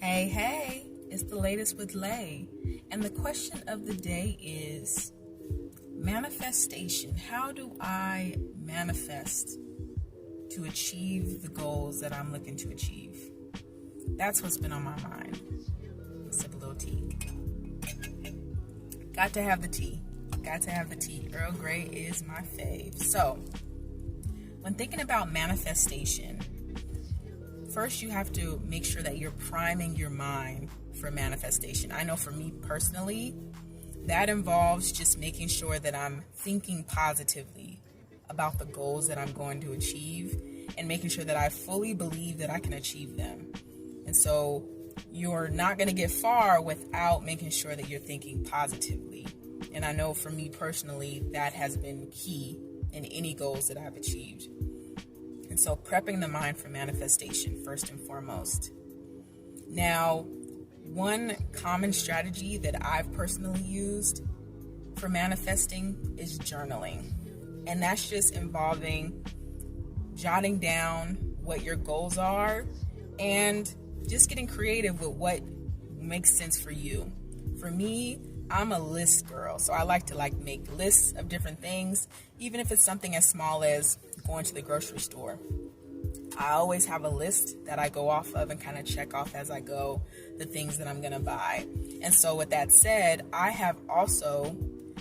Hey, it's the latest with Lay. And the question of the day is manifestation. How do I manifest to achieve the goals that I'm looking to achieve? That's what's been on my mind. Sip a little tea. Got to have the tea. Earl Grey is my fave. So, when thinking about manifestation, first you have to make sure that you're priming your mind for manifestation. I know for me personally, that involves just making sure that I'm thinking positively about the goals that I'm going to achieve and making sure that I fully believe that I can achieve them. And so you're not going to get far without making sure that you're thinking positively. And I know for me personally, that has been key in any goals that I've achieved. And so prepping the mind for manifestation, first and foremost. Now, one common strategy that I've personally used for manifesting is journaling. And that's just involving jotting down what your goals are and just getting creative with what makes sense for you. For me, I'm a list girl, so I like to make lists of different things, even if it's something as small as going to the grocery store. I always have a list that I go off of and kind of check off as I go the things that I'm going to buy. And so with that said, I have also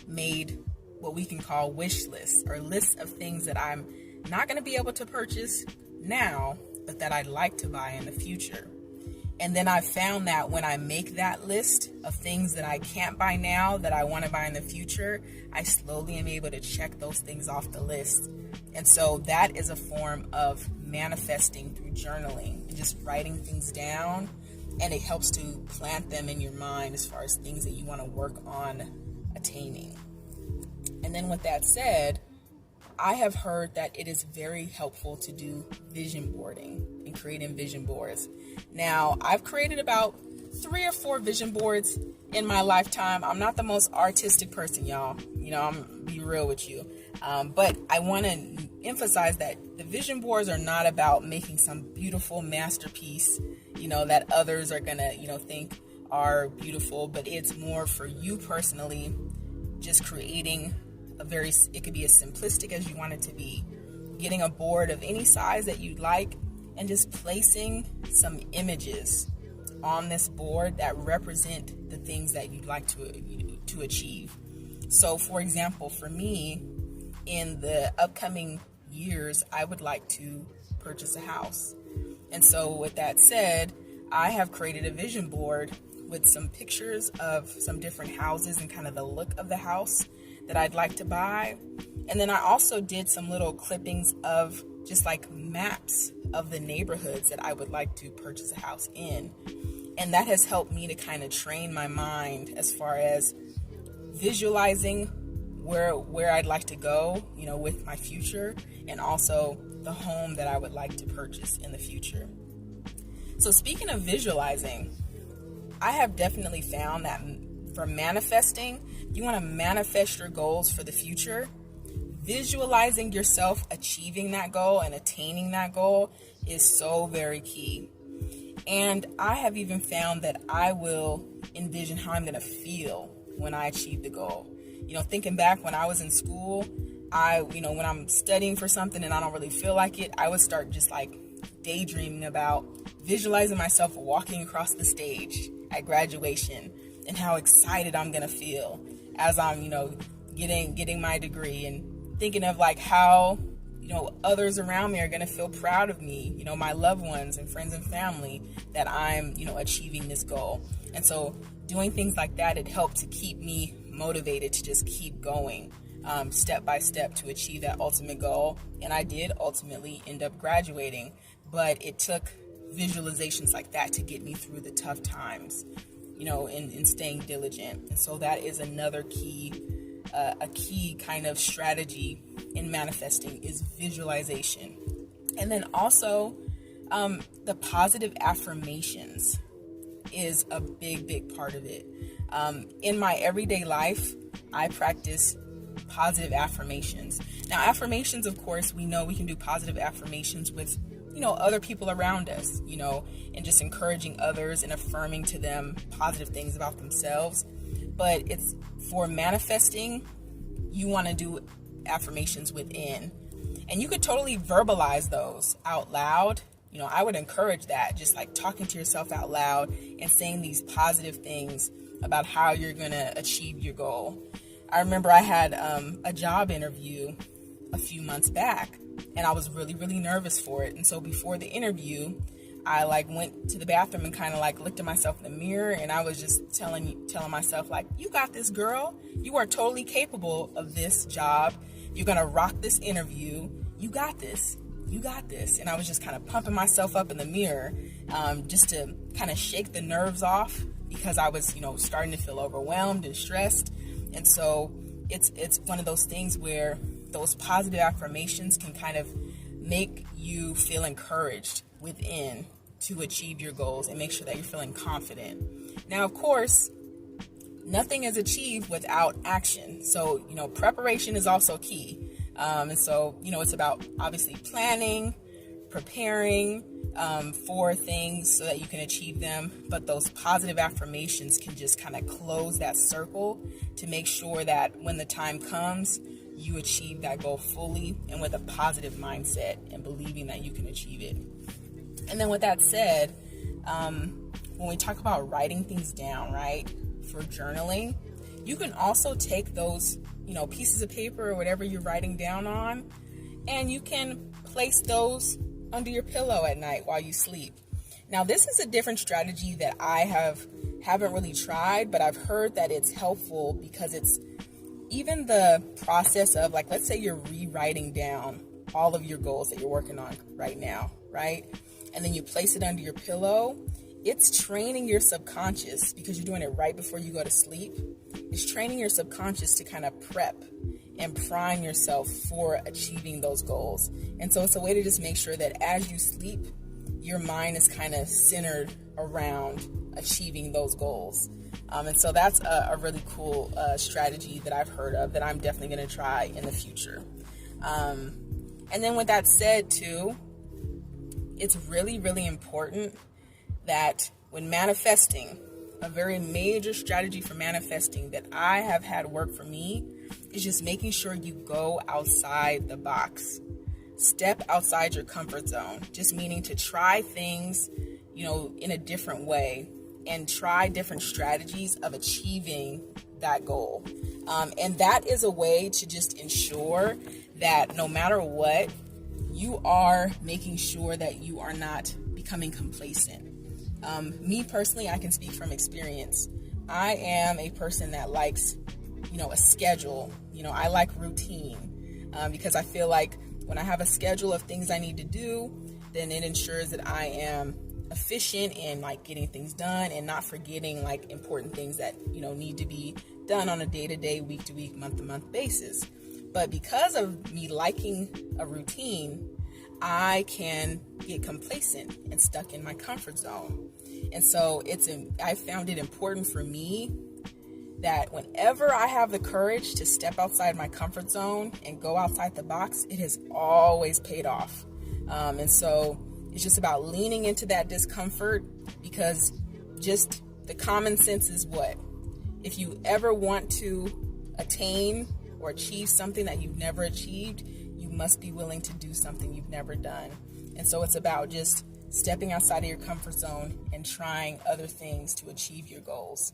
made what we can call wish lists, or lists of things that I'm not going to be able to purchase now, but that I'd like to buy in the future. And then I found that when I make that list of things that I can't buy now that I want to buy in the future, I slowly am able to check those things off the list. And so that is a form of manifesting through journaling and just writing things down. And it helps to plant them in your mind as far as things that you want to work on attaining. And then with that said, I have heard that it is very helpful to do vision boarding and creating vision boards. Now, I've created about 3 or 4 vision boards in my lifetime. I'm not the most artistic person, y'all. I'm gonna be real with you. But I want to emphasize that the vision boards are not about making some beautiful masterpiece, that others are gonna, think are beautiful. But it's more for you personally, just creating it could be as simplistic as you want it to be. Getting a board of any size that you'd like and just placing some images on this board that represent the things that you'd like to achieve. So for example, for me, in the upcoming years, I would like to purchase a house. And so with that said, I have created a vision board with some pictures of some different houses and kind of the look of the house that I'd like to buy. And then I also did some little clippings of just maps of the neighborhoods that I would like to purchase a house in. And that has helped me to kind of train my mind as far as visualizing where I'd like to go, with my future, and also the home that I would like to purchase in the future. So speaking of visualizing, I have definitely found that for manifesting, you want to manifest your goals for the future. Visualizing yourself achieving that goal and attaining that goal is so very key. And I have even found that I will envision how I'm going to feel when I achieve the goal. Thinking back when I was in school, when I'm studying for something and I don't really feel like it, I would start just daydreaming about visualizing myself walking across the stage at graduation and how excited I'm going to feel as I'm, getting my degree, and thinking of how, others around me are going to feel proud of me, my loved ones and friends and family, that I'm, achieving this goal. And so doing things like that, it helped to keep me motivated to just keep going step by step to achieve that ultimate goal. And I did ultimately end up graduating, but it took visualizations like that to get me through the tough times, in staying diligent. And so that is another key, a key kind of strategy in manifesting is visualization. And then also the positive affirmations is a big part of it. In my everyday life, I practice positive affirmations. Now, affirmations, of course, we know we can do positive affirmations with other people around us, and just encouraging others and affirming to them positive things about themselves. But it's for manifesting, you want to do affirmations within. And you could totally verbalize those out loud. I would encourage that, just like talking to yourself out loud and saying these positive things about how you're going to achieve your goal. I remember I had a job interview a few months back, and I was really, really nervous for it. And so before the interview, I went to the bathroom and kind of looked at myself in the mirror, and I was just telling myself, you got this, girl. You are totally capable of this job. You're going to rock this interview. You got this. You got this. And I was just kind of pumping myself up in the mirror, just to kind of shake the nerves off, because I was, starting to feel overwhelmed and stressed. And so it's one of those things where those positive affirmations can kind of make you feel encouraged within to achieve your goals and make sure that you're feeling confident. Now, of course, nothing is achieved without action. So, preparation is also key. And so, it's about obviously planning, preparing for things so that you can achieve them. But those positive affirmations can just kind of close that circle to make sure that when the time comes, you achieve that goal fully and with a positive mindset and believing that you can achieve it. And then with that said, when we talk about writing things down, right, for journaling, you can also take those, pieces of paper or whatever you're writing down on, and you can place those under your pillow at night while you sleep. Now, this is a different strategy that I haven't really tried, but I've heard that it's helpful because it's even the process of, let's say you're rewriting down all of your goals that you're working on right now, right? And then you place it under your pillow. It's training your subconscious, because you're doing it right before you go to sleep. It's training your subconscious to kind of prep and prime yourself for achieving those goals. And so it's a way to just make sure that as you sleep, your mind is kind of centered around achieving those goals. And so that's a really cool strategy that I've heard of that I'm definitely going to try in the future. And then with that said too, it's really, really important that when manifesting, a very major strategy for manifesting that I have had work for me is just making sure you go outside the box. Step outside your comfort zone, just meaning to try things, in a different way and try different strategies of achieving that goal. And that is a way to just ensure that no matter what, you are making sure that you are not becoming complacent. Me personally, I can speak from experience. I am a person that likes, a schedule. I like routine because I feel like when I have a schedule of things I need to do, then it ensures that I am efficient in getting things done and not forgetting important things that, need to be done on a day-to-day, week-to-week, month-to-month basis. But because of me liking a routine, I can get complacent and stuck in my comfort zone. And so I found it important for me that whenever I have the courage to step outside my comfort zone and go outside the box, it has always paid off. And so it's just about leaning into that discomfort, because just the common sense is what? If you ever want to attain or achieve something that you've never achieved, you must be willing to do something you've never done. And so it's about just stepping outside of your comfort zone and trying other things to achieve your goals.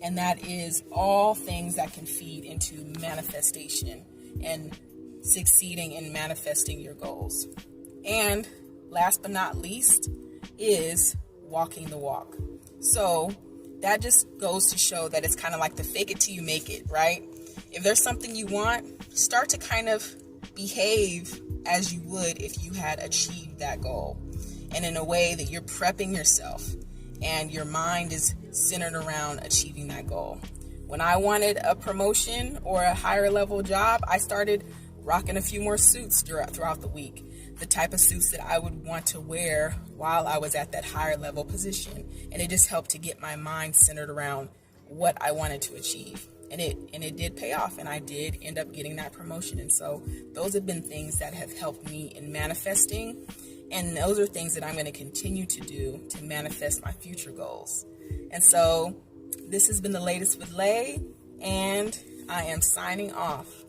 And that is all things that can feed into manifestation and succeeding in manifesting your goals. And last but not least is walking the walk. So that just goes to show that it's kind of like the fake it till you make it, right? If there's something you want, start to kind of behave as you would if you had achieved that goal, and in a way that you're prepping yourself and your mind is centered around achieving that goal. When I wanted a promotion or a higher level job, I started rocking a few more suits throughout the week, the type of suits that I would want to wear while I was at that higher level position. And it just helped to get my mind centered around what I wanted to achieve. And it did pay off, and I did end up getting that promotion. And so those have been things that have helped me in manifesting And those are things that I'm going to continue to do to manifest my future goals. And so this has been the latest with Lay, and I am signing off.